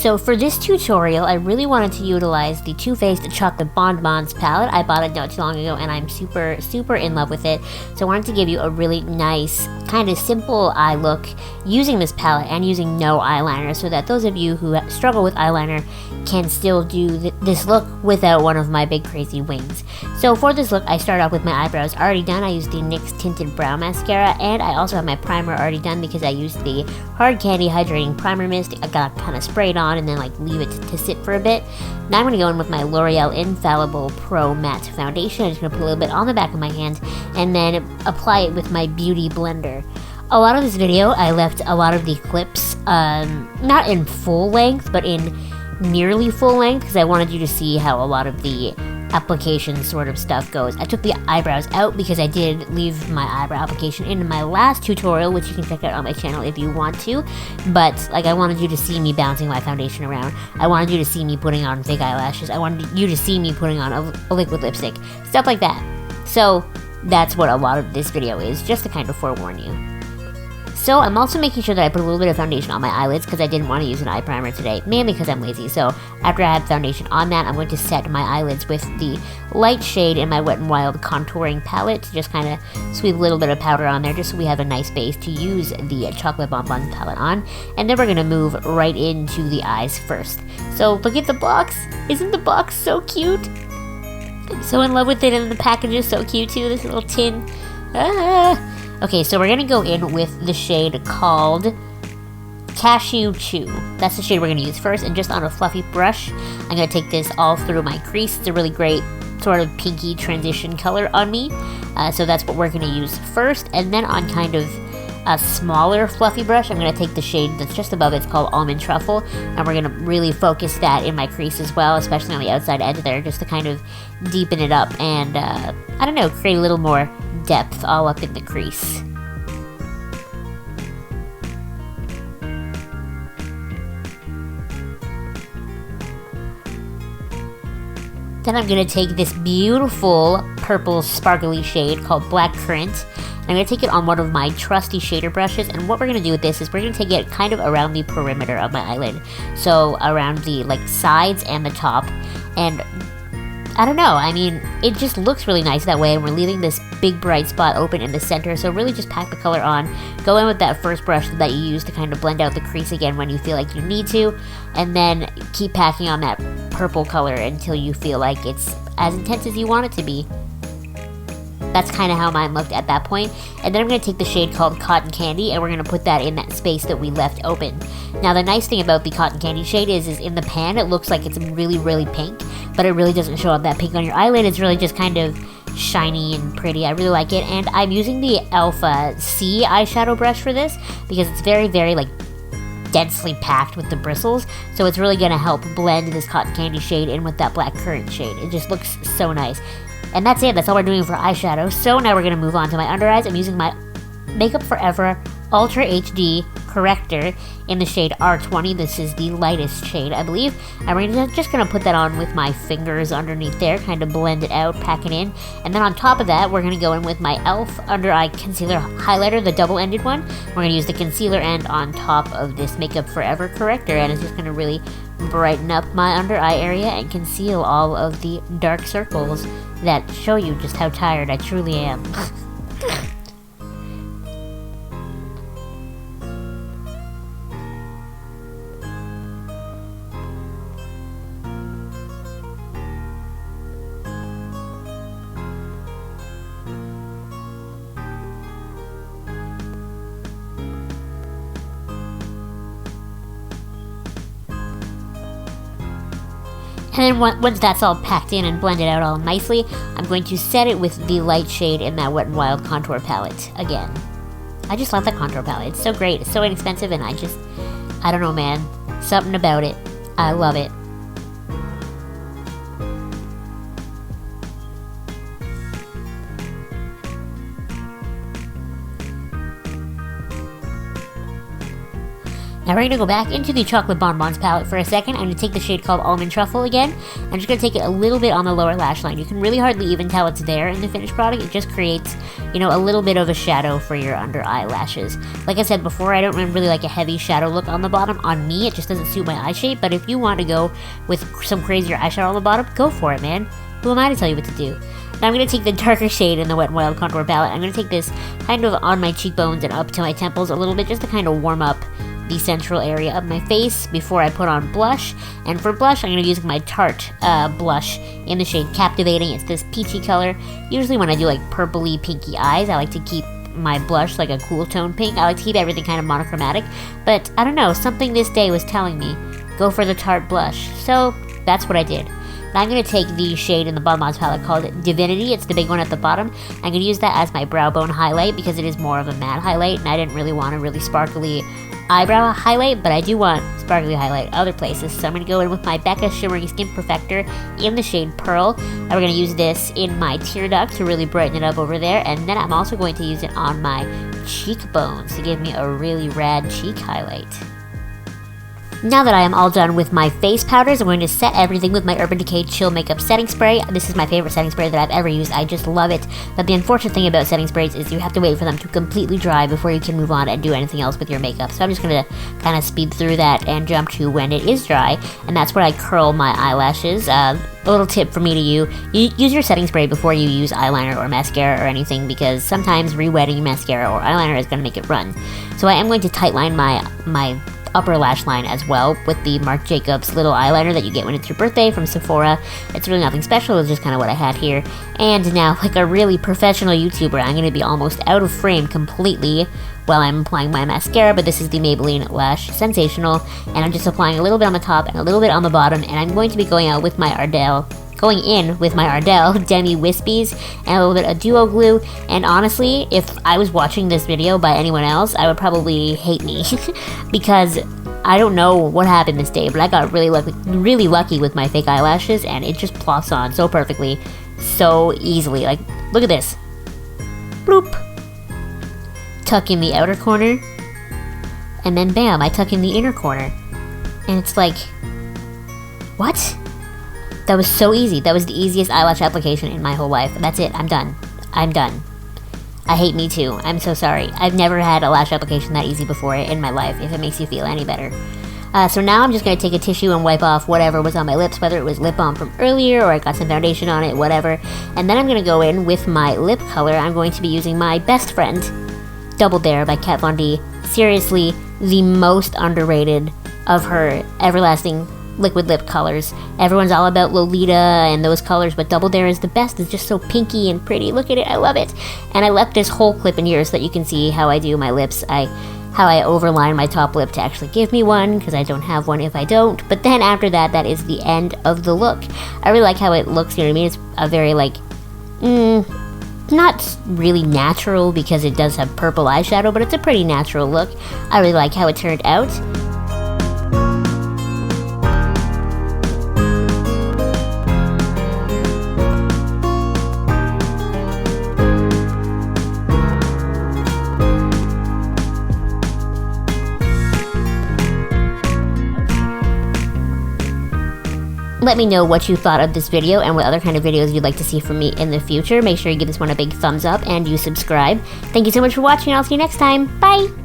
So for this tutorial, I really wanted to utilize the Too Faced Chocolate BonBons palette. I bought it not too long ago and I'm super, super in love with it. So I wanted to give you a really nice, kind of simple eye look using this palette and using no eyeliner, so that those of you who struggle with eyeliner can still do this look without one of my big crazy wings. So for this look, I start off with my eyebrows already done. I used the NYX Tinted Brow Mascara, and I also have my primer already done because I used the Hard Candy Hydrating Primer Mist. I got kind of sprayed on and then like leave it to sit for a bit. Now I'm going to go in with my L'Oreal Infallible Pro Matte Foundation. I'm just going to put a little bit on the back of my hand and then apply it with my Beauty Blender. A lot of this video, I left a lot of the clips, not in full length, but in nearly full length, because I wanted you to see how a lot of the application sort of stuff goes. I took the eyebrows out because I did leave my eyebrow application in my last tutorial, which you can check out on my channel if you want to, but like I wanted you to see me bouncing my foundation around. I wanted you to see me putting on fake eyelashes. I wanted you to see me putting on a liquid lipstick, stuff like that. So that's what a lot of this video is, just to kind of forewarn you. So I'm also making sure that I put a little bit of foundation on my eyelids because I didn't want to use an eye primer today, mainly because I'm lazy. So after I have foundation on that, I'm going to set my eyelids with the light shade in my Wet n Wild contouring palette to just kind of sweep a little bit of powder on there just so we have a nice base to use the Chocolate BonBons palette on. And then we're going to move right into the eyes first. So look at the box. Isn't the box so cute? I'm so in love with it, and the package is so cute too, this little tin. Okay, so we're going to go in with the shade called Cashew Chew. That's the shade we're going to use first, and just on a fluffy brush, I'm going to take this all through my crease. It's a really great sort of pinky transition color on me, so that's what we're going to use first. And then on kind of a smaller fluffy brush, I'm going to take the shade that's just above it. It's called Almond Truffle, and we're going to really focus that in my crease as well, especially on the outside edge there, just to kind of deepen it up and, I don't know, create a little more depth all up in the crease. Then I'm going to take this beautiful purple sparkly shade called Black Currant. I'm going to take it on one of my trusty shader brushes, and what we're going to do with this is we're going to take it kind of around the perimeter of my eyelid. So around the like sides and the top, and I don't know, I mean, it just looks really nice that way, and we're leaving this big bright spot open in the center, so really just pack the color on. Go in with that first brush that you use to kind of blend out the crease again when you feel like you need to, and then keep packing on that purple color until you feel like it's as intense as you want it to be. That's kind of how mine looked at that point. And then I'm going to take the shade called Cotton Candy, and we're going to put that in that space that we left open. Now the nice thing about the Cotton Candy shade is in the pan it looks like it's really, really pink, but it really doesn't show up that pink on your eyelid. It's really just kind of shiny and pretty. I really like it, and I'm using the Alpha C eyeshadow brush for this because it's very, very like densely packed with the bristles, so it's really going to help blend this Cotton Candy shade in with that Black Currant shade. It just looks so nice. And that's it. That's all we're doing for eyeshadow. So now we're going to move on to my under eyes. I'm using my Makeup Forever Ultra HD Corrector in the shade R20. This is the lightest shade, I believe. And we're just going to put that on with my fingers underneath there, kind of blend it out, pack it in. And then on top of that, we're going to go in with my e.l.f. Under Eye Concealer Highlighter, the double-ended one. We're going to use the concealer end on top of this Makeup Forever Corrector, and it's just going to really brighten up my under eye area and conceal all of the dark circles that show you just how tired I truly am. And then once that's all packed in and blended out all nicely, I'm going to set it with the light shade in that Wet n Wild contour palette again. I just love that contour palette. It's so great. It's so inexpensive, and I don't know, man. Something about it. I love it. Now we're going to go back into the Chocolate BonBons palette for a second. I'm going to take the shade called Almond Truffle again. I'm just going to take it a little bit on the lower lash line. You can really hardly even tell it's there in the finished product. It just creates, you know, a little bit of a shadow for your under eyelashes. Like I said before, I don't really like a heavy shadow look on the bottom. On me, it just doesn't suit my eye shape. But if you want to go with some crazier eyeshadow on the bottom, go for it, man. Who am I to tell you what to do? Now I'm going to take the darker shade in the Wet n Wild Contour Palette. I'm going to take this kind of on my cheekbones and up to my temples a little bit just to kind of warm up the central area of my face before I put on blush. And for blush, I'm going to be using my Tarte blush in the shade Captivating. It's this peachy color. Usually when I do like purpley pinky eyes, I like to keep my blush like a cool tone pink. I like to keep everything kind of monochromatic. But I don't know, something this day was telling me, go for the Tarte blush. So that's what I did. Now I'm going to take the shade in the BonBons palette called Divinity. It's the big one at the bottom. I'm going to use that as my brow bone highlight because it is more of a matte highlight, and I didn't really want a really sparkly eyebrow highlight, but I do want sparkly highlight other places. So I'm going to go in with my Becca Shimmering Skin Perfector in the shade Pearl. And we're going to use this in my tear duct to really brighten it up over there. And then I'm also going to use it on my cheekbones to give me a really rad cheek highlight. Now that I am all done with my face powders, I'm going to set everything with my Urban Decay Chill Makeup Setting Spray. This is my favorite setting spray that I've ever used. I just love it. But the unfortunate thing about setting sprays is you have to wait for them to completely dry before you can move on and do anything else with your makeup. So I'm just going to kind of speed through that and jump to when it is dry. And that's where I curl my eyelashes. A little tip for me to you, use your setting spray before you use eyeliner or mascara or anything, because sometimes re-wetting mascara or eyeliner is going to make it run. So I am going to tightline my upper lash line as well with the Marc Jacobs little eyeliner that you get when it's your birthday from Sephora. It's really nothing special, it's just kind of what I had here. And now, like a really professional YouTuber, I'm going to be almost out of frame completely while I'm applying my mascara, but this is the Maybelline Lash Sensational, and I'm just applying a little bit on the top and a little bit on the bottom, and I'm going to be going in with my Ardell Demi Wispies and a little bit of Duo Glue. And honestly, if I was watching this video by anyone else, I would probably hate me because I don't know what happened this day, but I got really lucky with my fake eyelashes, and it just plops on so perfectly, so easily. Like, look at this. Bloop. Tuck in the outer corner, and then bam, I tuck in the inner corner. And it's like, what? That was so easy. That was the easiest eyelash application in my whole life. That's it. I'm done. I'm done. I hate me too. I'm so sorry. I've never had a lash application that easy before in my life, if it makes you feel any better. So now I'm just going to take a tissue and wipe off whatever was on my lips, whether it was lip balm from earlier or I got some foundation on it, whatever. And then I'm going to go in with my lip color. I'm going to be using my best friend, Double Dare by Kat Von D. Seriously, the most underrated of her everlasting liquid lip colors. Everyone's all about Lolita and those colors, but Double Dare is the best. It's just so pinky and pretty. Look at it. I love it. And I left this whole clip in here so that you can see how I do my lips. How I overline my top lip to actually give me one, because I don't have one if I don't. But then after that, that is the end of the look. I really like how it looks, you know what I mean? It's a very, like, not really natural because it does have purple eyeshadow, but it's a pretty natural look. I really like how it turned out. Let me know what you thought of this video and what other kind of videos you'd like to see from me in the future. Make sure you give this one a big thumbs up and you subscribe. Thank you so much for watching. I'll see you next time. Bye!